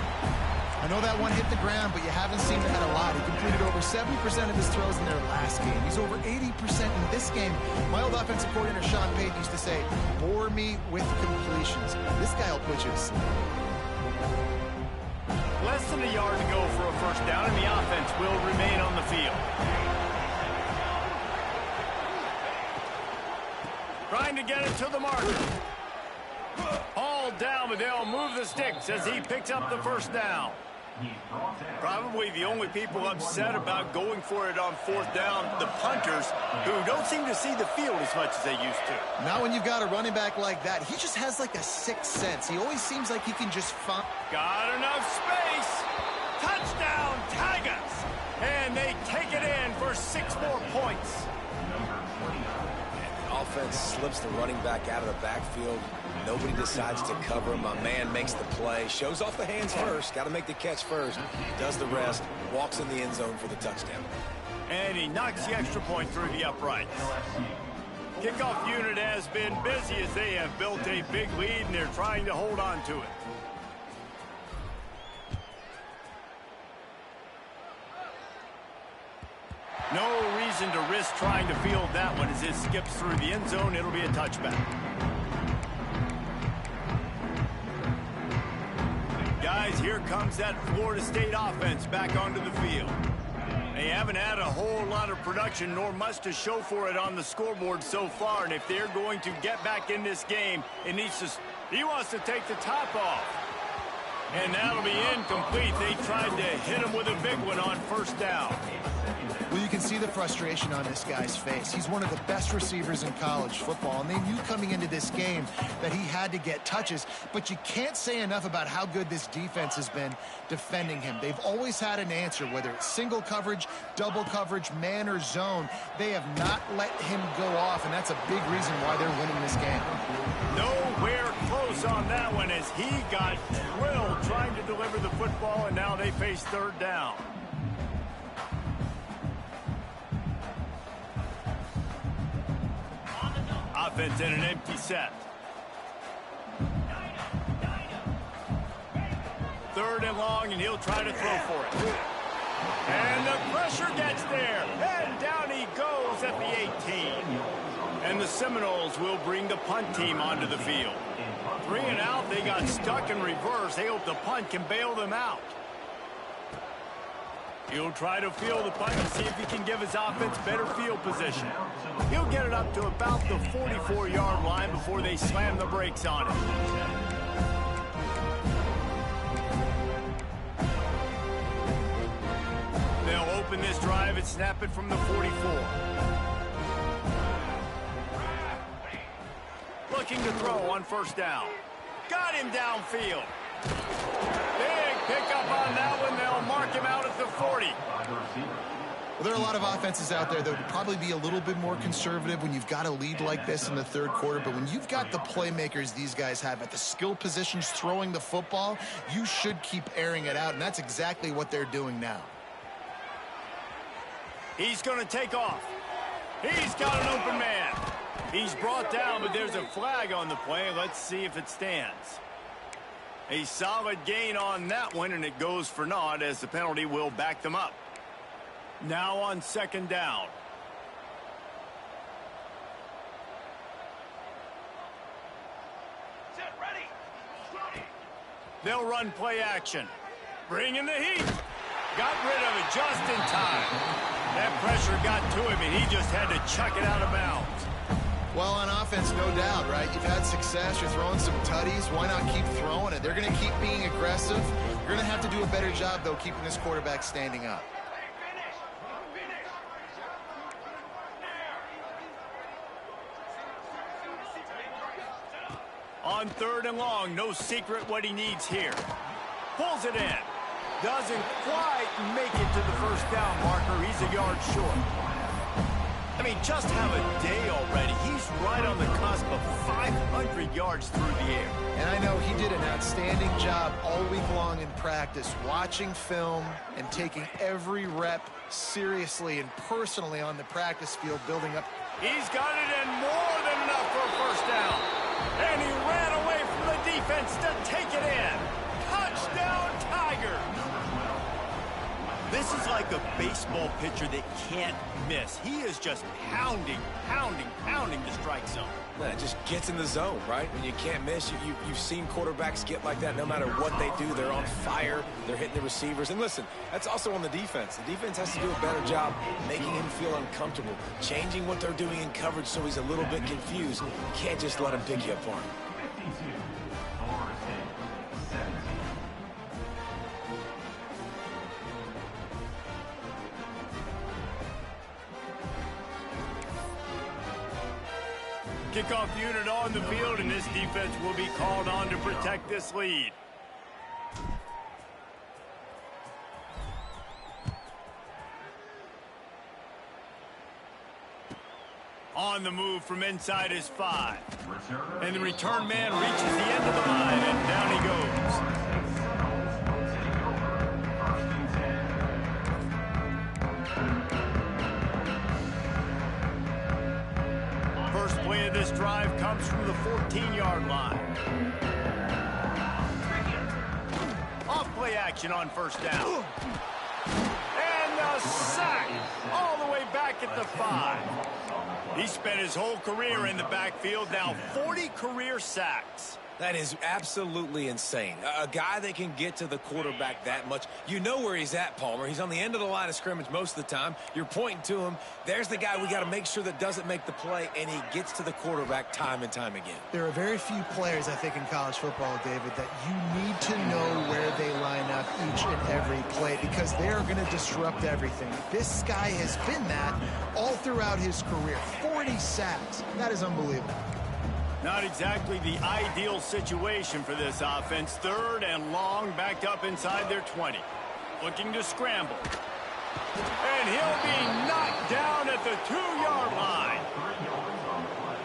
I know that one hit the ground, but you haven't seen that a lot. He completed over 70% of his throws in their last game. He's over 80% in this game. My old offensive coordinator, Sean Payton, used to say, bore me with completions. This guy will put you to sleep. Less than a yard to go for a 1st down, and the offense will remain on the field. Trying to get it to the marker. All down, but they'll move the sticks as he picks up the 1st down. Probably the only people upset about going for it on 4th down, the punters, who don't seem to see the field as much as they used to. Now when you've got a running back like that, he just has like a 6th sense. He always seems like he can just find... Got enough space. Touchdown, Tigers. And they take it in for 6 more points. Offense slips the running back out of the backfield. Nobody decides to cover him. My man makes the play. Shows off the hands first. Got to make the catch first. Does the rest. Walks in the end zone for the touchdown. And he knocks the extra point through the uprights. Kickoff unit has been busy as they have built a big lead, and they're trying to hold on to it. No reason to risk trying to field that one as it skips through the end zone. It'll be a touchback. Guys, here comes that Florida State offense back onto the field. They haven't had a whole lot of production, nor much to show for it on the scoreboard so far. And if they're going to get back in this game, he wants to take the top off. And that'll be incomplete. They tried to hit him with a big one on first down. Well, you can see the frustration on this guy's face. He's one of the best receivers in college football, and they knew coming into this game that he had to get touches, but you can't say enough about how good this defense has been defending him. They've always had an answer, whether it's single coverage, double coverage, man or zone. They have not let him go off, and that's a big reason why they're winning this game. Nowhere close on that one as he got drilled trying to deliver the football, and now they face third down. Offense in an empty set. Third and long, and he'll try to throw for it. And the pressure gets there. And down he goes at the 18. And the Seminoles will bring the punt team onto the field. 3 and out, they got stuck in reverse. They hope the punt can bail them out. He'll try to field the punt and see if he can give his offense better field position. He'll get it up to about the 44-yard line before they slam the brakes on it. They'll open this drive and snap it from the 44. Looking to throw on first down. Got him downfield. Big pickup on that one. They'll mark him out at the 40. Well, there are a lot of offenses out there that would probably be a little bit more conservative when you've got a lead like this in the third quarter. But when you've got the playmakers these guys have at the skill positions throwing the football, you should keep airing it out. And that's exactly what they're doing now. He's going to take off. He's got an open man. He's brought down, but there's a flag on the play. Let's see if it stands. A solid gain on that one, and it goes for naught as the penalty will back them up. Now on second down. Set, ready. They'll run play action. Bring in the heat. Got rid of it just in time. That pressure got to him, and he just had to chuck it out of bounds. Well, on offense, no doubt, right? You've had success. You're throwing some tutties. Why not keep throwing it? They're going to keep being aggressive. You're going to have to do a better job, though, keeping this quarterback standing up. On third and long, no secret what he needs here. Pulls it in. Doesn't quite make it to the first down marker. He's a yard short. I mean, just have a day already. He's right on the cusp of 500 yards through the air. And I know he did an outstanding job all week long in practice, watching film and taking every rep seriously and personally on the practice field, building up. He's got it in more than enough for a first down. And he ran away from the defense to take it in. Touchdown, Tigers! This is like a baseball pitcher that can't miss. He is just pounding the strike zone. Man, it just gets in the zone, right? When you can't miss, you've seen quarterbacks get like that no matter what they do. They're on fire. They're hitting the receivers. And listen, that's also on the defense. The defense has to do a better job making him feel uncomfortable, changing what they're doing in coverage so he's a little bit confused. You can't just let him pick you apart. 52. Ohio State. 17. Kickoff unit on the field, and this defense will be called on to protect this lead. On the move from inside his 5. And the return man reaches the end of the line, and down he goes. First play of this drive comes from the 14-yard line. Off play action on first down. And a sack all the way back at the 5. He spent his whole career in the backfield, now 40 career sacks. That is absolutely insane. A guy that can get to the quarterback that much. You know where he's at, Palmer. He's on the end of the line of scrimmage most of the time. You're pointing to him. There's the guy we got to make sure that doesn't make the play, and he gets to the quarterback time and time again. There are very few players, I think, in college football, David, that you need to know where they line up each and every play because they're going to disrupt everything. This guy has been that all throughout his career. 40 sacks. That is unbelievable. Not exactly the ideal situation for this offense. 3rd and long, backed up inside their 20. Looking to scramble. And he'll be knocked down at the 2-yard line. 3 yards on the play.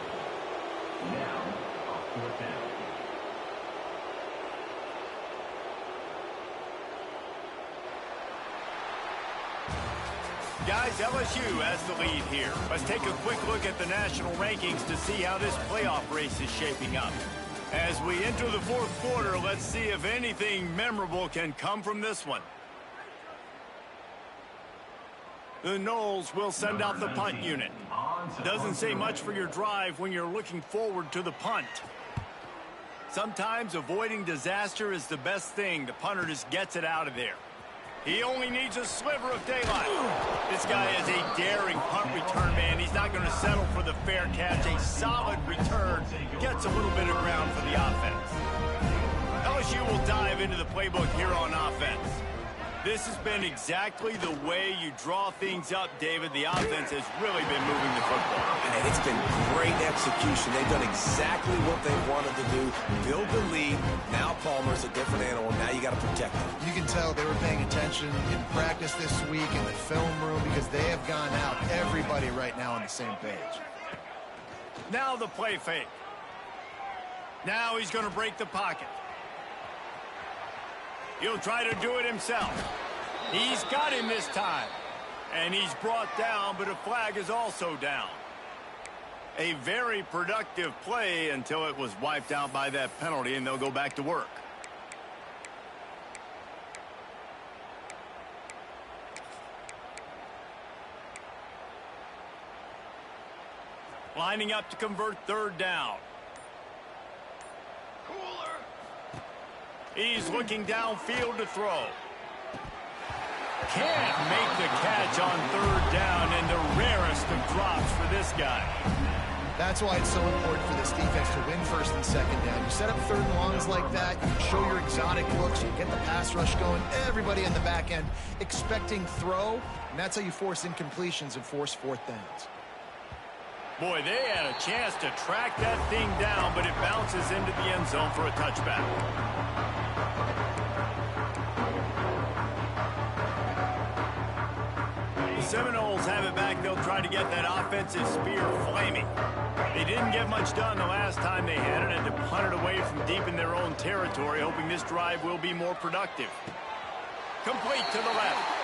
Now, a 4th down. Guys, LSU has the lead here. Let's take a quick look at the national rankings to see how this playoff race is shaping up. As we enter the 4th quarter, let's see if anything memorable can come from this one. The Noles will send out the punt unit. Doesn't say much for your drive when you're looking forward to the punt. Sometimes avoiding disaster is the best thing. The punter just gets it out of there. He only needs a sliver of daylight. This guy is a daring punt return man. He's not going to settle for the fair catch. A solid return gets a little bit of ground for the offense. LSU will dive into the playbook here on offense. This has been exactly the way you draw things up, David. The offense has really been moving the football. And it's been great execution. They've done exactly what they wanted to do. Build the lead. Now Palmer's a different animal. Now you got to protect him. You can tell they were paying attention in practice this week in the film room because they have gone out. Everybody right now on the same page. Now the play fake. Now he's going to break the pocket. He'll try to do it himself. He's got him this time. And he's brought down, but a flag is also down. A very productive play until it was wiped out by that penalty, and they'll go back to work. Lining up to convert 3rd down. He's looking downfield to throw. Can't make the catch on 3rd down, and the rarest of drops for this guy. That's why it's so important for this defense to win 1st and 2nd down. You set up 3rd and longs like that, you can show your exotic looks, you get the pass rush going, everybody in the back end expecting throw, and that's how you force incompletions and force 4th downs. Boy, they had a chance to track that thing down, but it bounces into the end zone for a touchback. The Seminoles have it back. They'll try to get that offensive spear flaming. They didn't get much done the last time they had it, and to punt it away from deep in their own territory, hoping this drive will be more productive. Complete to the left.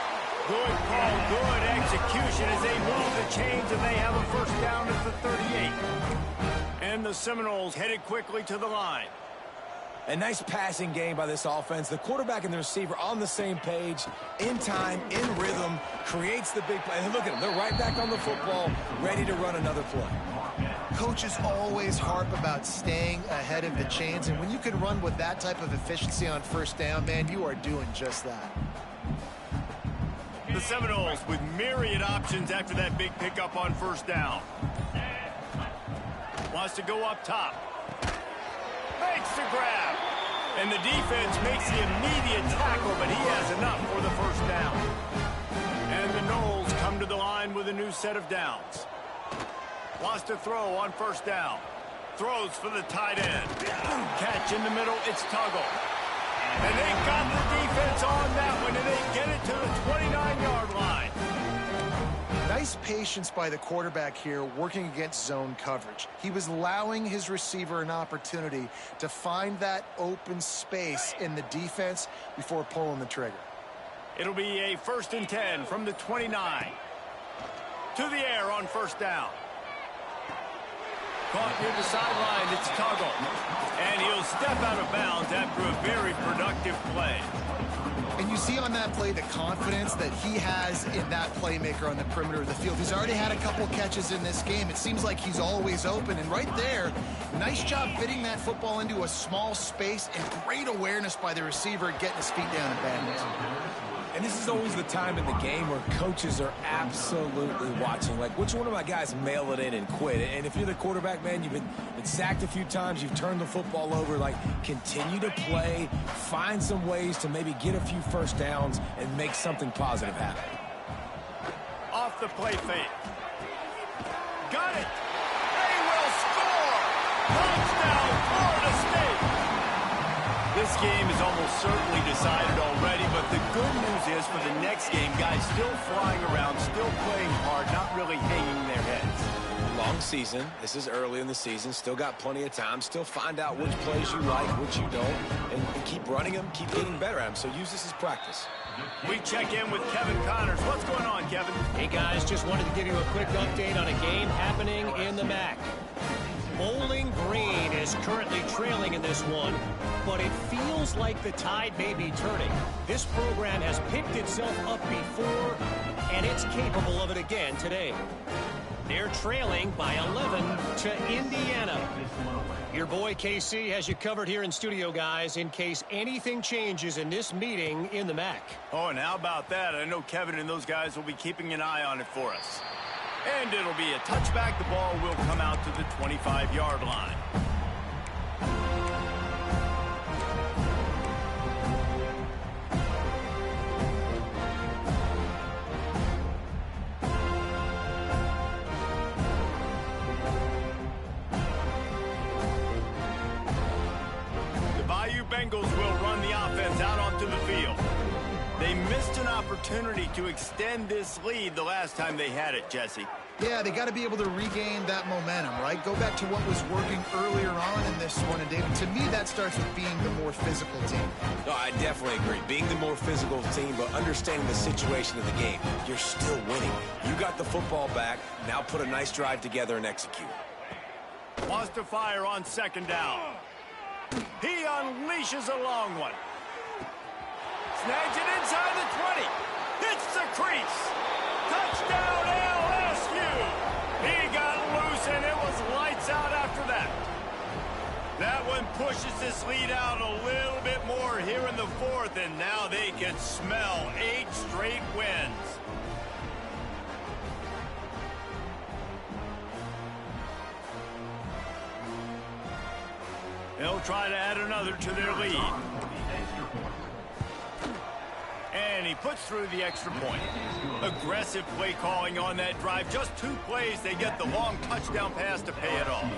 Good call, good execution as they move the chains, and they have a 1st down at the 38. And the Seminoles headed quickly to the line. A nice passing game by this offense. The quarterback and the receiver on the same page, in time, in rhythm, creates the big play. And look at them. They're right back on the football, ready to run another play. Coaches always harp about staying ahead of the chains, and when you can run with that type of efficiency on 1st down, man, you are doing just that. The Seminoles with myriad options after that big pickup on 1st down. Wants to go up top. Makes the grab. And the defense makes the immediate tackle, but he has enough for the 1st down. And the Noles come to the line with a new set of downs. Wants to throw on 1st down. Throws for the tight end. Catch in the middle, it's Tuggle. And they got the defense on that one, and they get it to the 29-yard line. Nice patience by the quarterback here working against zone coverage. He was allowing his receiver an opportunity to find that open space in the defense before pulling the trigger. It'll be a 1st and 10 from the 29. To the air on 1st down. caught near the sideline. It's Tuggle. And he'll step out of bounds after a very productive play. And you see on that play the confidence that he has in that playmaker on the perimeter of the field. He's already had a couple catches in this game. It seems like he's always open. And right there, nice job fitting that football into a small space and great awareness by the receiver getting his feet down and bending. And this is always the time in the game where coaches are absolutely watching. Like, which one of my guys mail it in and quit? And if you're the quarterback, man, you've been sacked a few times, you've turned the football over. Like, continue to play, find some ways to maybe get a few first downs and make something positive happen. Off the play fake. Got it. They will score. Touchdown, Florida State. This game is almost certainly decided already, but the good news is for the next game, guys still flying around, still playing hard, not really hanging their heads. Long season. This is early in the season. Still got plenty of time. Still find out which plays you like, which you don't, and keep running them, keep getting better at them. So use this as practice. We check in with Kevin Connors. What's going on, Kevin? Hey, guys, just wanted to give you a quick update on a game happening in the MAC. Bowling Green is currently trailing in this one, but it feels like the tide may be turning. This program has picked itself up before, and it's capable of it again today. They're trailing by 11 to Indiana. Your boy KC has you covered here in studio, guys, in case anything changes in this meeting in the MAC. Oh, and how about that? I know Kevin and those guys will be keeping an eye on it for us. And it'll be a touchback. The ball will come out to the 25-yard line. The Bayou Bengals will run the offense out onto the field. They missed an opportunity to extend this lead the last time they had it, Jesse. Yeah, they got to be able to regain that momentum, right? Go back to what was working earlier on in this one. And, David, to me, that starts with being the more physical team. No, I definitely agree. Being the more physical team, but understanding the situation of the game. You're still winning. You got the football back. Now put a nice drive together and execute. Wants to fire on second down. He unleashes a long one. Snags it inside the 20. Hits the crease. Touchdown, LSU. He got loose, and it was lights out after that. That one pushes this lead out a little bit more here in the fourth, and now they can smell 8 straight wins. They'll try to add another to their lead. And he puts through the extra point. Aggressive play calling on that drive. Just 2 plays, they get the long touchdown pass to pay it off.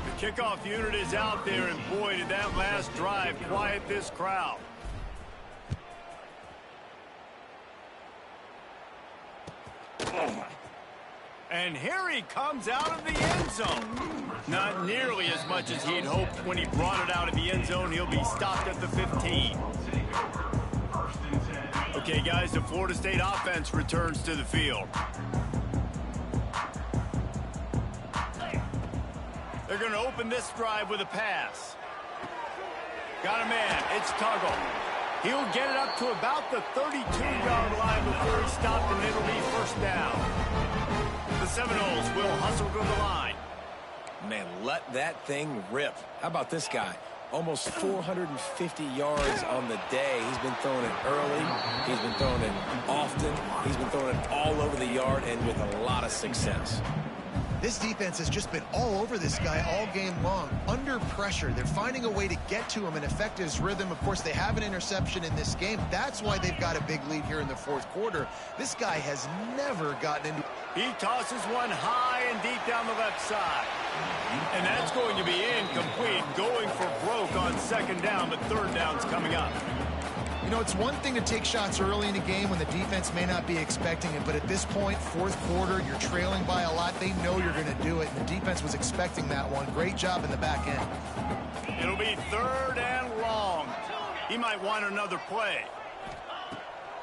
The kickoff unit is out there, and boy, did that last drive quiet this crowd. And here he comes out of the end zone. Not nearly as much as he'd hoped when he brought it out of the end zone. He'll be stopped at the 15. Okay, guys, the Florida State offense returns to the field. They're going to open this drive with a pass. Got a man. It's Tuggle. He'll get it up to about the 32-yard line before he's stopped, and it'll be first down. The Seminoles will hustle to the line. Man, let that thing rip. How about this guy? Almost 450 yards on the day. He's been throwing it early. He's been throwing it often. He's been throwing it all over the yard and with a lot of success. This defense has just been all over this guy all game long. Under pressure, they're finding a way to get to him and affect his rhythm. Of course, they have an interception in this game. That's why they've got a big lead here in the fourth quarter. This guy has never gotten into... He tosses one high and deep down the left side. And that's going to be incomplete, going for broke on second down, but third down's coming up. You know, it's one thing to take shots early in a game when the defense may not be expecting it, but at this point, fourth quarter, you're trailing by a lot. They know you're going to do it, and the defense was expecting that one. Great job in the back end. It'll be third and long. He might want another play.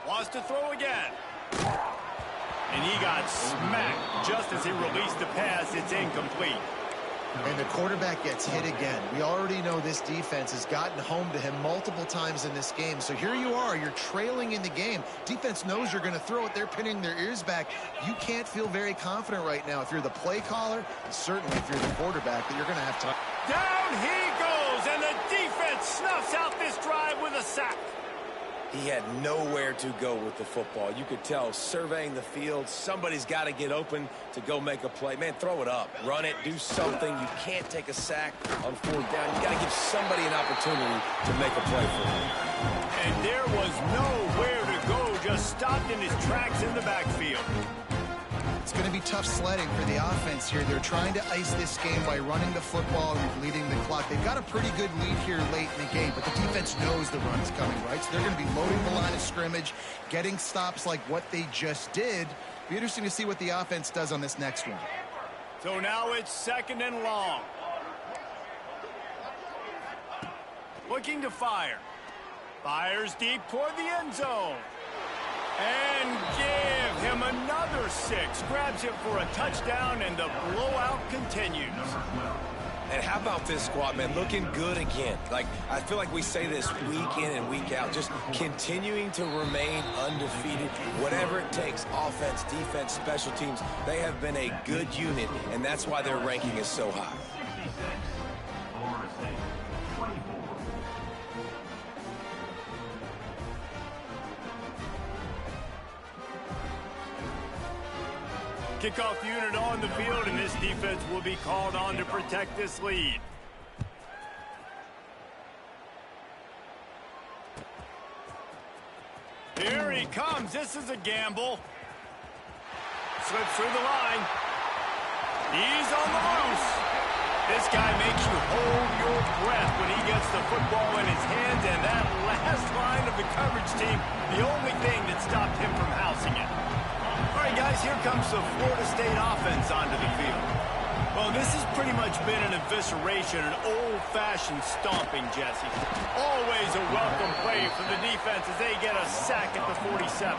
Wants to throw again. And he got smacked just as he released the pass. It's incomplete. And the quarterback gets hit again. We already know this defense has gotten home to him multiple times in this game. So here you are. You're trailing in the game. Defense knows you're going to throw it. They're pinning their ears back. You can't feel very confident right now if you're the play caller, and certainly if you're the quarterback, that you're going to have time. Down he goes, and the defense snuffs out this drive with a sack. He had nowhere to go with the football. You could tell, surveying the field, somebody's got to get open to go make a play. Man, throw it up. Run it. Do something. You can't take a sack on 4th down. You got to give somebody an opportunity to make a play for him. And there was nowhere to go, just stopped in his tracks in the backfield. It's going to be tough sledding for the offense here. They're trying to ice this game by running the football and leading the clock. They've got a pretty good lead here late in the game, but the defense knows the run is coming, right? So they're going to be loading the line of scrimmage, getting stops like what they just did. Be interesting to see what the offense does on this next one. So now it's 2nd and long. Looking to fire. Fires deep toward the end zone. And give him another 6. Grabs it for a touchdown, and the blowout continues. And how about this squad, man? Looking good again. Like, I feel like we say this week in and week out, just continuing to remain undefeated. Whatever it takes, offense, defense, special teams, they have been a good unit, and that's why their ranking is so high. 56, Florida State, 24. Kickoff unit on the field, and this defense will be called on to protect this lead. Here he comes. This is a gamble. Slips through the line. He's on the loose. This guy makes you hold your breath when he gets the football in his hands, and that last line of the coverage team, the only thing that stopped him from housing it. All right, guys, here comes the Florida State offense onto the field. Well, this has pretty much been an evisceration, an old-fashioned stomping, Jesse. Always a welcome play for the defense as they get a sack at the 47.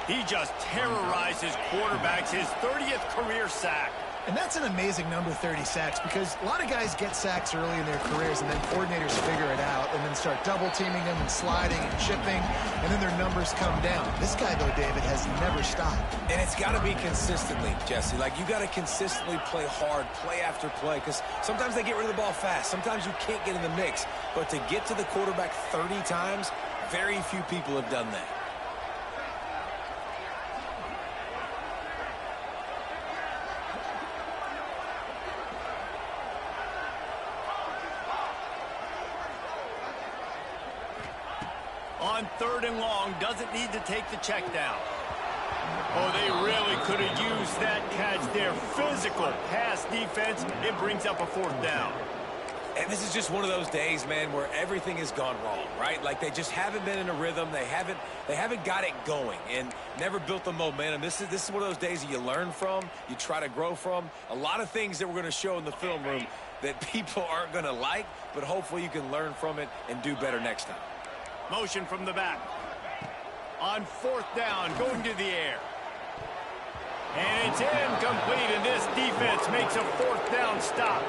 He just terrorizes quarterbacks, his 30th career sack. And that's an amazing number, 30 sacks, because a lot of guys get sacks early in their careers, and then coordinators figure it out and then start double-teaming them and sliding and chipping, and then their numbers come down. This guy, though, David, has never stopped. And it's got to be consistently, Jesse. Like, you got to consistently play hard, play after play, because sometimes they get rid of the ball fast. Sometimes you can't get in the mix. But to get to the quarterback 30 times, very few people have done that. On 3rd and long, doesn't need to take the check down. Oh, they really could have used that catch there. Physical pass defense. It brings up a 4th down. And this is just one of those days, man, where everything has gone wrong, right? Like, they just haven't been in a rhythm. They haven't got it going and never built the momentum. This is one of those days that you learn from, you try to grow from. A lot of things that we're going to show in the film room that people aren't going to like, but hopefully you can learn from it and do better next time. Motion from the back. On 4th down, going to the air. And it's incomplete, and this defense makes a 4th down stop.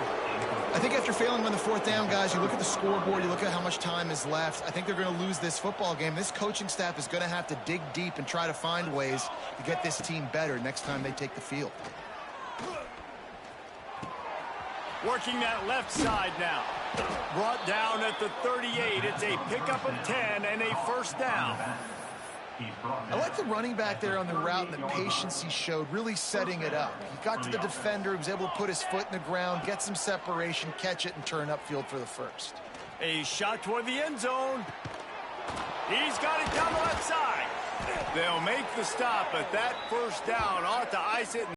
I think after failing on the 4th down, guys, you look at the scoreboard, you look at how much time is left. I think they're going to lose this football game. This coaching staff is going to have to dig deep and try to find ways to get this team better next time they take the field. Working that left side now. Brought down at the 38. It's a pickup of 10 and a 1st down. I like the running back there on the route and the patience he showed, really setting it up. He got to the defender, he was able to put his foot in the ground, get some separation, catch it, and turn upfield for the 1st. A shot toward the end zone. He's got it down the left side. They'll make the stop, but that 1st down ought to ice it.